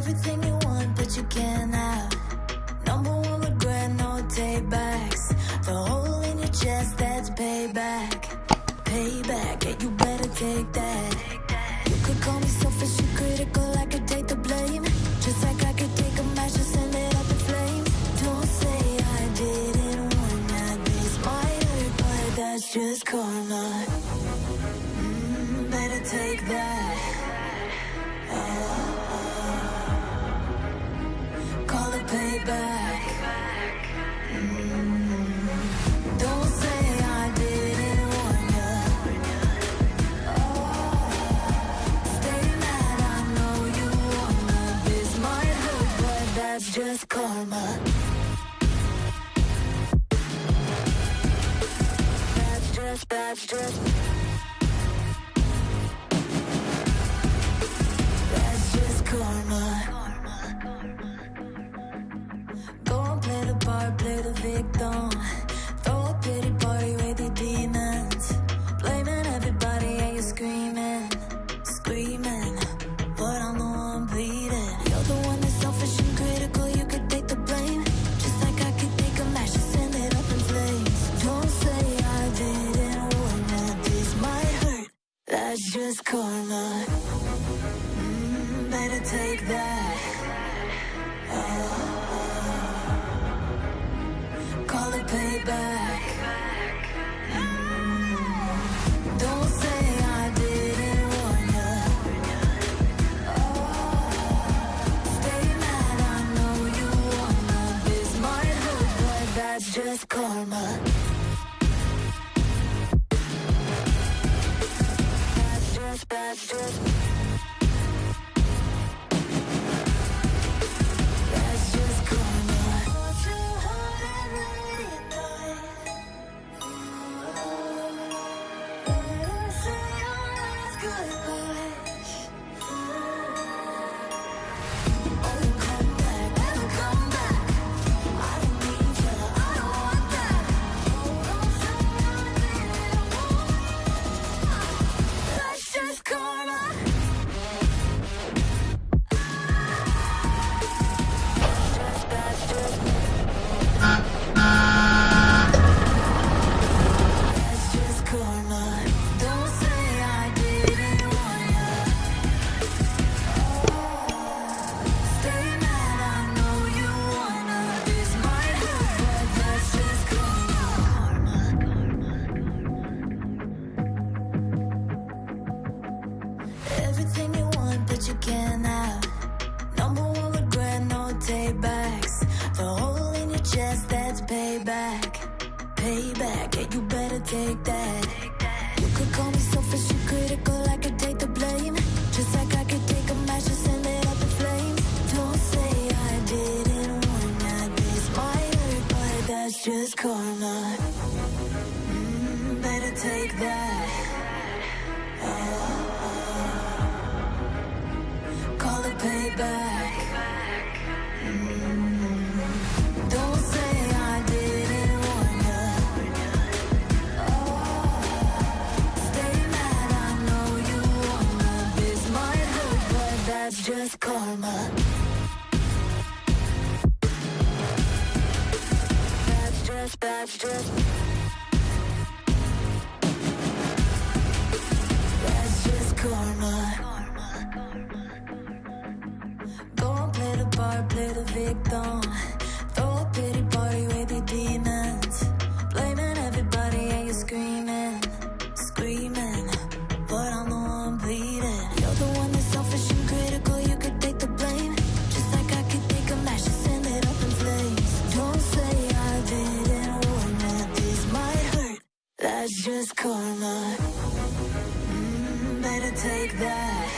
Everything you want, but you can't have. Number one regret, no takebacks. The hole in your chest, that's payback. Payback, yeah, you better take that. You could call me selfish and critical, I could take the blame. Just like I could take a match and send it up in flames. Don't say I didn't warn ya. This might hurt, but that's just karma. Better take that. Call it payback. Don't say I didn't warn ya. Stay mad, I know you wanna. This might hurt, but that's just karma. That's just karma. Go and play the part, play the victim. Throw a pity party with your demons. Blaming everybody and you're screaming, screaming. But I'm the one bleeding. You're the one that's selfish and critical, you could take the blame. Just like I could take a match and send it up in flames. Don't say I didn't warn ya. This might hurt, that's just karma. Better take that. Call it payback. Don't say I didn't warn ya. Stay mad, I know you wanna. This might hurt, but that's just karma. That's just everything you want, but you can't have. Number one regret, no takebacks. The hole in your chest, that's payback. Payback, yeah, you better take that. You could call me selfish and critical, I could take the blame. Just like I could take a match and send it up in flames. Don't say I didn't warn ya. This might hurt, but that's just karma. Better take that. Call it payback. Don't say I didn't warn ya. Stay mad, I know you wanna. This might hurt, but that's just karma. That's just karma. Go and play the part, play the victim. Throw a pity party with your demons. Blaming everybody and you're screaming, screaming. But I'm the one bleeding. You're the one that's selfish and critical, you could take the blame. Just like I could take a match and send it up in flames. Don't say I didn't warn ya. This might hurt, that's just karma. Better take that.